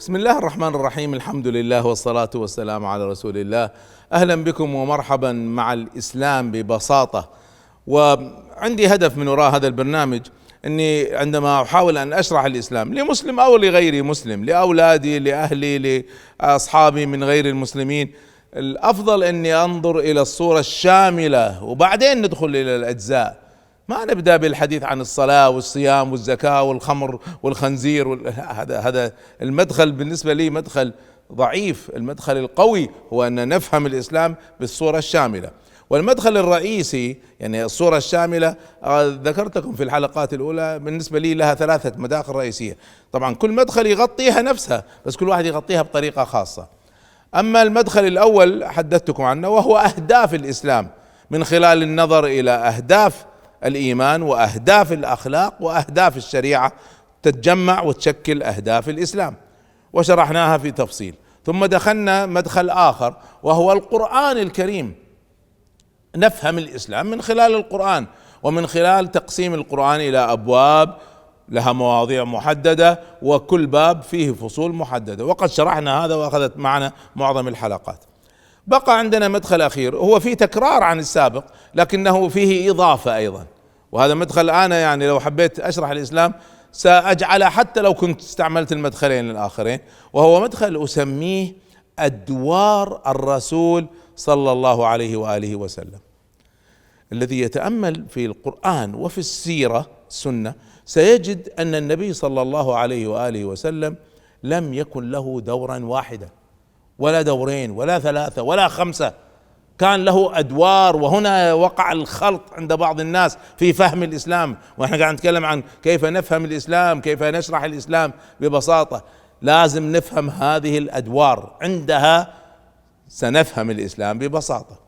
بسم الله الرحمن الرحيم. الحمد لله والصلاة والسلام على رسول الله. أهلا بكم ومرحبا مع الإسلام ببساطة. وعندي هدف من وراء هذا البرنامج، أني عندما أحاول أن أشرح الإسلام لمسلم أو لغير مسلم، لأولادي، لأهلي، لأصحابي من غير المسلمين، الأفضل أني أنظر إلى الصورة الشاملة وبعدين ندخل إلى الأجزاء. ما نبدأ بالحديث عن الصلاة والصيام والزكاة والخمر والخنزير هذا المدخل بالنسبة لي مدخل ضعيف. المدخل القوي هو أن نفهم الإسلام بالصورة الشاملة. والمدخل الرئيسي يعني الصورة الشاملة ذكرتكم في الحلقات الأولى، بالنسبة لي لها 3 مداخل رئيسية. طبعا كل مدخل يغطيها نفسها، بس كل واحد يغطيها بطريقة خاصة. أما المدخل الأول حدثتكم عنه، وهو أهداف الإسلام من خلال النظر إلى أهداف الإيمان وأهداف الأخلاق وأهداف الشريعة، تتجمع وتشكل أهداف الإسلام، وشرحناها في تفصيل. ثم دخلنا مدخل آخر وهو القرآن الكريم. نفهم الإسلام من خلال القرآن، ومن خلال تقسيم القرآن إلى أبواب لها مواضيع محددة، وكل باب فيه فصول محددة، وقد شرحنا هذا وأخذت معنا معظم الحلقات. بقى عندنا مدخل أخير هو فيه تكرار عن السابق، لكنه فيه إضافة أيضا، وهذا مدخل أنا يعني لو حبيت أشرح الإسلام سأجعله حتى لو كنت استعملت المدخلين الآخرين، وهو مدخل أسميه أدوار الرسول صلى الله عليه وآله وسلم. الذي يتأمل في القرآن وفي السيرة السنة سيجد أن النبي صلى الله عليه وآله وسلم لم يكن له دورا واحدا ولا دورين ولا 3 ولا 5، كان له أدوار. وهنا وقع الخلط عند بعض الناس في فهم الإسلام، ونحن قاعد نتكلم عن كيف نفهم الإسلام، كيف نشرح الإسلام ببساطة. لازم نفهم هذه الأدوار، عندها سنفهم الإسلام ببساطة.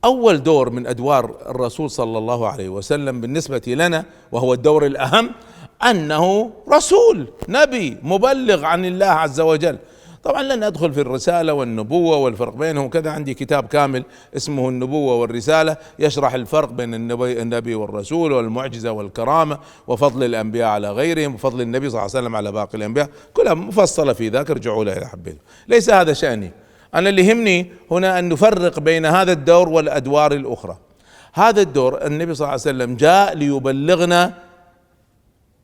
أول دور من أدوار الرسول صلى الله عليه وسلم بالنسبة لنا، وهو الدور الأهم، أنه رسول نبي مبلغ عن الله عز وجل. طبعا لن أدخل في الرسالة والنبوة والفرق بينهم، كذا عندي كتاب كامل اسمه النبوة والرسالة، يشرح الفرق بين النبي والرسول والمعجزة والكرامة وفضل الأنبياء على غيرهم وفضل النبي صلى الله عليه وسلم على باقي الأنبياء، كلها مفصلة في ذاك، ارجعوا له إذا حبيتوا. ليس هذا شأني، أنا اللي يهمني هنا أن نفرق بين هذا الدور والأدوار الأخرى. هذا الدور النبي صلى الله عليه وسلم جاء ليبلغنا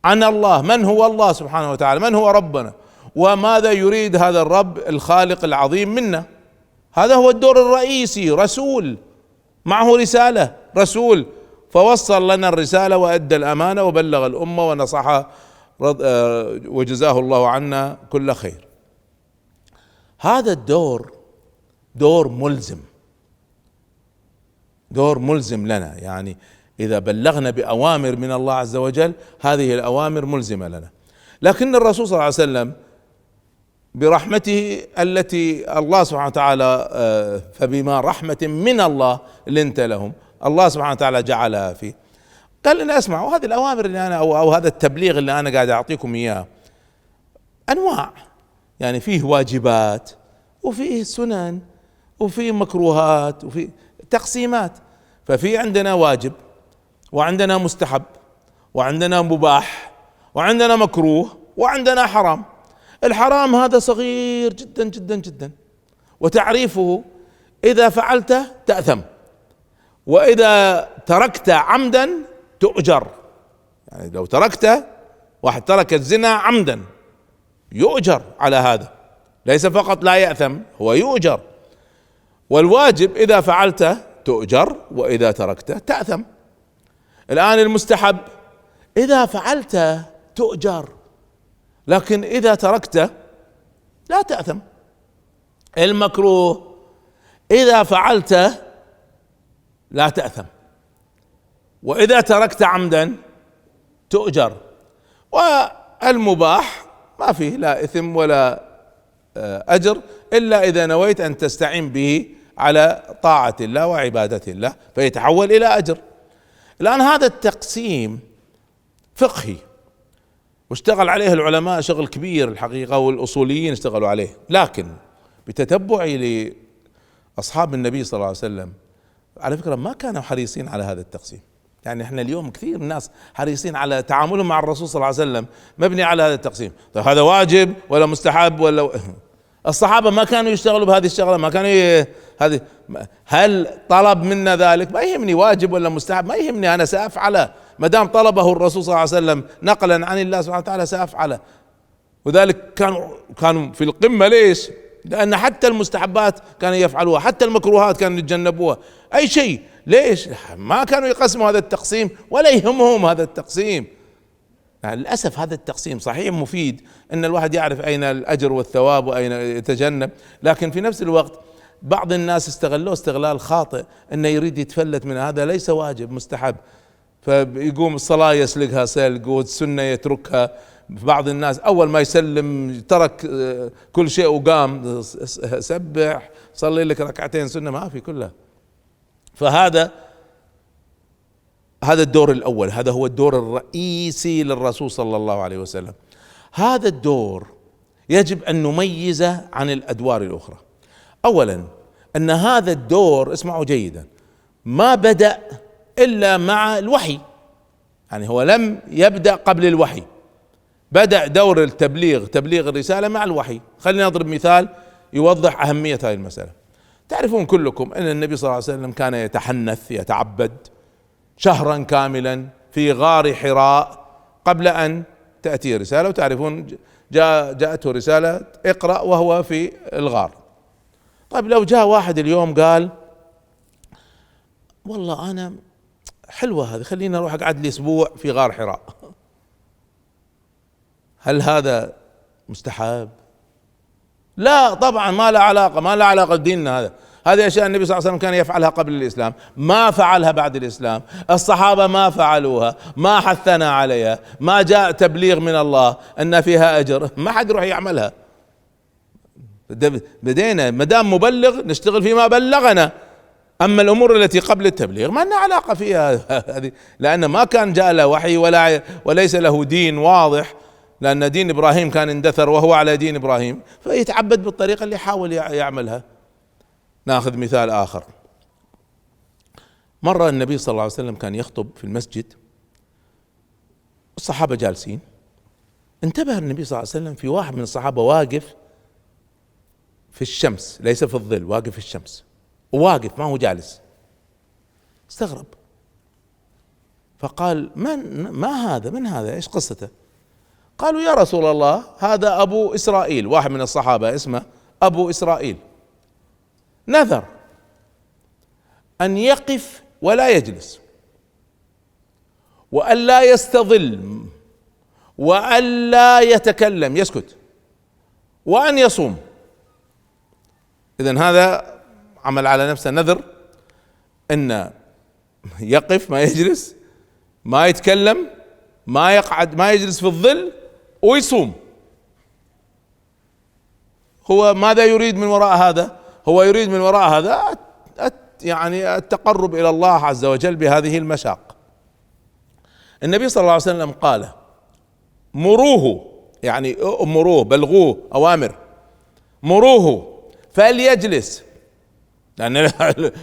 عن الله، من هو الله سبحانه وتعالى، من هو ربنا، وماذا يريد هذا الرب الخالق العظيم منا. هذا هو الدور الرئيسي. رسول معه رسالة، رسول فوصل لنا الرسالة وأدى الأمانة وبلغ الأمة ونصحها وجزاه الله عنا كل خير. هذا الدور دور ملزم، دور ملزم لنا، يعني إذا بلغنا بأوامر من الله عز وجل هذه الأوامر ملزمة لنا. لكن الرسول صلى الله عليه وسلم برحمته التي الله سبحانه وتعالى، فبما رحمة من الله لنت لهم، الله سبحانه وتعالى جعلها فيه، قال لنا اسمعوا هذه الأوامر اللي أنا أو هذا التبليغ اللي أنا قاعد أعطيكم إياه أنواع، يعني فيه واجبات وفيه سنن وفيه مكروهات وفيه تقسيمات. ففي عندنا واجب وعندنا مستحب وعندنا مباح وعندنا مكروه وعندنا حرام. الحرام هذا صغير جدا جدا جدا، وتعريفه إذا فعلته تأثم، وإذا تركت عمدا تؤجر. يعني لو تركته، واحد ترك الزنا عمدا يؤجر على هذا، ليس فقط لا يأثم، هو يؤجر. والواجب إذا فعلته تؤجر وإذا تركته تأثم. الآن المستحب إذا فعلته تؤجر، لكن إذا تركته لا تأثم. المكروه إذا فعلته لا تأثم، وإذا تركت عمدا تؤجر. والمباح ما فيه لا إثم ولا أجر، إلا إذا نويت أن تستعين به على طاعة الله وعبادة الله فيتحول إلى أجر. الآن هذا التقسيم فقهي، واشتغل عليه العلماء شغل كبير الحقيقة، والأصوليين اشتغلوا عليه، لكن بتتبعي لأصحاب النبي صلى الله عليه وسلم على فكرة ما كانوا حريصين على هذا التقسيم. يعني احنا اليوم كثير ناس حريصين على تعاملهم مع الرسول صلى الله عليه وسلم مبني على هذا التقسيم. طيب هذا واجب ولا مستحب ولا الصحابة ما كانوا يشتغلوا بهذه الشغلة، ما كانوا هذه. هل طلب منا ذلك؟ ما يهمني واجب ولا مستحب، ما يهمني، أنا سأفعله ما دام طلبه الرسول صلى الله عليه وسلم نقلا عن الله سبحانه وتعالى سأفعله. وذلك كانوا في القمة. ليش؟ لأن حتى المستحبات كانوا يفعلوها، حتى المكروهات كانوا يتجنبوها، أي شيء. ليش؟ ما كانوا يقسموا هذا التقسيم ولا يهمهم هذا التقسيم. يعني للأسف هذا التقسيم صحيح مفيد أن الواحد يعرف أين الأجر والثواب وأين يتجنب، لكن في نفس الوقت بعض الناس استغلوه استغلال خاطئ، أنه يريد يتفلت من هذا، ليس واجب مستحب، فيقوم الصلاة يسلقها سلق والسنة يتركها. بعض الناس أول ما يسلم ترك كل شيء وقام سبح صلي لك ركعتين سنة، ما في كلها. فهذا الدور الأول، هذا هو الدور الرئيسي للرسول صلى الله عليه وسلم. هذا الدور يجب أن نميزه عن الأدوار الأخرى. أولا أن هذا الدور، اسمعوا جيدا، ما بدأ إلا مع الوحي، يعني هو لم يبدأ قبل الوحي، بدأ دور التبليغ، تبليغ الرسالة مع الوحي. خلينا نضرب مثال يوضح أهمية هذه المسألة. تعرفون كلكم أن النبي صلى الله عليه وسلم كان يتحنث يتعبد شهرا كاملا في غار حراء قبل أن تأتي رسالة، وتعرفون جاءته رسالة اقرأ وهو في الغار. طيب لو جاء واحد اليوم قال والله أنا حلوة هذه، خليني أروح أقعد لي أسبوع في غار حراء، هل هذا مستحب؟ لا طبعا، ما له علاقة بديننا. هذه أشياء النبي صلى الله عليه وسلم كان يفعلها قبل الإسلام، ما فعلها بعد الإسلام، الصحابة ما فعلوها، ما حثنا عليها، ما جاء تبليغ من الله أن فيها أجر، ما حد يروح يعملها. بدينا ما دام مبلغ نشتغل فيما بلغنا، أما الأمور التي قبل التبليغ ما لنا علاقة فيها هذه، لأن ما كان جاء له وحي وليس له دين واضح، لأن دين إبراهيم كان اندثر وهو على دين إبراهيم، فيتعبد بالطريقة اللي حاول يعملها. ناخذ مثال آخر. مرة النبي صلى الله عليه وسلم كان يخطب في المسجد، الصحابة جالسين، انتبه النبي صلى الله عليه وسلم في واحد من الصحابة واقف في الشمس، ليس في الظل، واقف في الشمس، وواقف ما هو جالس. استغرب فقال من هذا ايش قصته؟ قالوا يا رسول الله هذا أبو إسرائيل، واحد من الصحابة اسمه أبو إسرائيل، نذر أن يقف ولا يجلس، وأن لا يستظل، وأن لا يتكلم يسكت، وأن يصوم. إذن هذا عمل على نفسه نذر أن يقف ما يجلس، ما يتكلم، ما يقعد، ما يجلس في الظل، ويصوم. هو ماذا يريد من وراء هذا؟ هو يريد من وراء هذا يعني التقرب إلى الله عز وجل بهذه المشاق. النبي صلى الله عليه وسلم قال مروه، يعني أمروه بلغوه أوامر، مروه فليجلس، لأن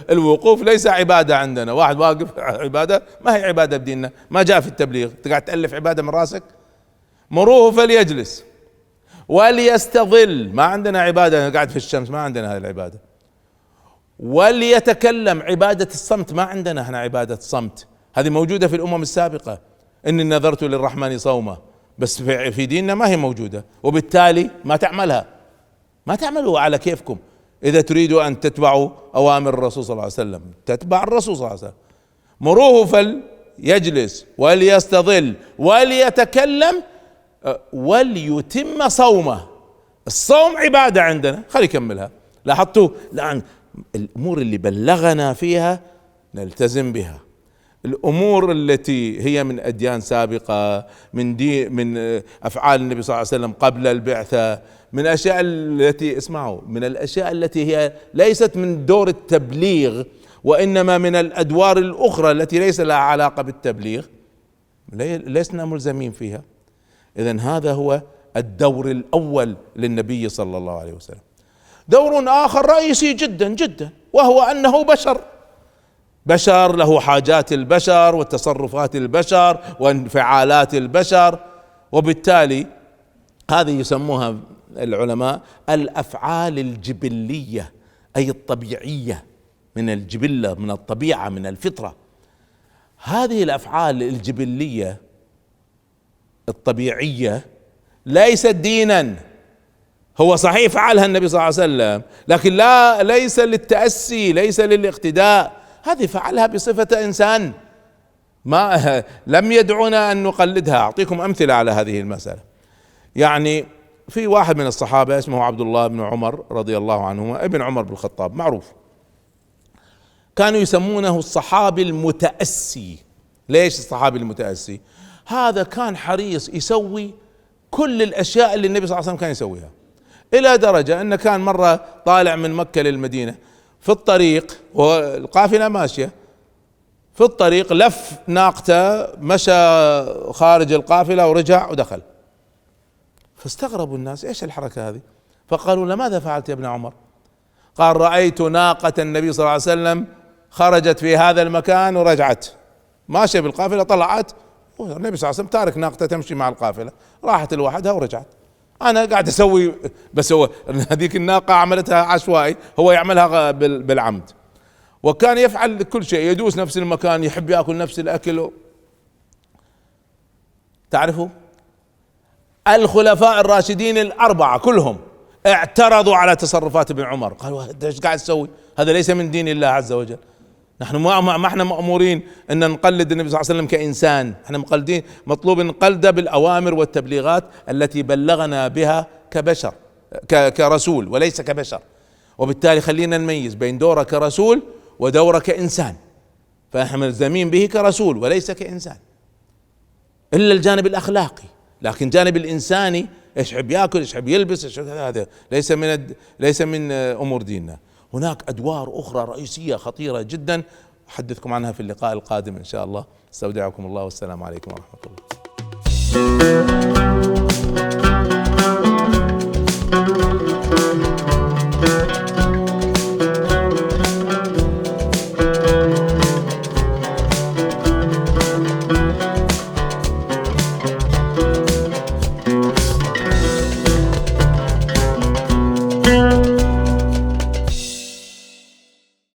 الوقوف ليس عبادة عندنا. واحد واقف عبادة؟ ما هي عبادة بديننا، ما جاء في التبليغ، تقعد تألف عبادة من راسك. مروه فليجلس وليستظل، ما عندنا عبادة قاعد في الشمس، ما عندنا هذه العبادة. وليتكلم، عبادة الصمت ما عندنا احنا عبادة صمت، هذه موجودة في الأمم السابقة، إني نذرت للرحمن صوما، بس في ديننا ما هي موجودة، وبالتالي ما تعملها، ما تعملوا على كيفكم. إذا تريدوا أن تتبعوا أوامر الرسول صلى الله عليه وسلم تتبع الرسول صلى الله عليه وسلم. مروه فليجلس وليستظل وليتكلم وليتم صومه. الصوم عبادة عندنا، خلي يكملها. لاحظتوا الآن الأمور اللي بلغنا فيها نلتزم بها، الأمور التي هي من أديان سابقة، من أفعال النبي صلى الله عليه وسلم قبل البعثة، من الأشياء التي اسمعوا، من الأشياء التي هي ليست من دور التبليغ وإنما من الأدوار الأخرى التي ليس لها علاقة بالتبليغ، لسنا ملزمين فيها. إذن هذا هو الدور الأول للنبي صلى الله عليه وسلم. دور آخر رئيسي جدا جدا، وهو أنه بشر، بشر، له حاجات البشر وتصرفات البشر وانفعالات البشر، وبالتالي هذه يسموها العلماء الافعال الجبليه، اي الطبيعيه، من الجبله، من الطبيعه، من الفطره. هذه الافعال الجبليه الطبيعيه ليست دينا. هو صحيح فعلها النبي صلى الله عليه وسلم، لكن ليس للتأسي، ليس للاقتداء، هذه فعلها بصفة إنسان، ما لم يدعونا أن نقلدها. أعطيكم أمثلة على هذه المسألة. يعني في واحد من الصحابة اسمه عبد الله بن عمر رضي الله عنهما، ابن عمر بن الخطاب، معروف، كانوا يسمونه الصحابي المتأسي. ليش الصحابي المتأسي؟ هذا كان حريص يسوي كل الأشياء اللي النبي صلى الله عليه وسلم كان يسويها، إلى درجة أنه كان مرة طالع من مكة للمدينة، في الطريق والقافلة ماشية، في الطريق لف ناقته، مشى خارج القافلة ورجع ودخل. فاستغربوا الناس، ايش الحركة هذه؟ فقالوا له: ماذا فعلت يا ابن عمر؟ قال: رأيت ناقة النبي صلى الله عليه وسلم خرجت في هذا المكان ورجعت، ماشية بالقافلة طلعت، والنبي صلى الله عليه وسلم تارك ناقته تمشي مع القافلة، راحت لوحدها ورجعت. انا قاعد اسوي، بس هو هذيك الناقة عملتها عشوائي، هو يعملها بالعمد. وكان يفعل كل شيء، يدوس نفس المكان، يحب ياكل نفس الاكل. تعرفوا الخلفاء الراشدين الاربعة كلهم اعترضوا على تصرفات ابن عمر، قالوا: ايش قاعد تسوي؟ هذا ليس من دين الله عز وجل. نحن ما احنا مأمورين ان نقلد النبي صلى الله عليه وسلم كإنسان، احنا مقلدين، مطلوب ان نقلده بالأوامر والتبليغات التي بلغنا بها كبشر، كرسول وليس كبشر. وبالتالي خلينا نميز بين دوره كرسول ودوره كإنسان، فاحنا ملزمين به كرسول وليس كإنسان، الا الجانب الأخلاقي، لكن الجانب الإنساني ايش يحب ياكل، ايش يحب يلبس، هذا ليس من امور ديننا. هناك ادوار اخرى رئيسية خطيرة جدا احدثكم عنها في اللقاء القادم ان شاء الله. استودعكم الله والسلام عليكم ورحمة الله.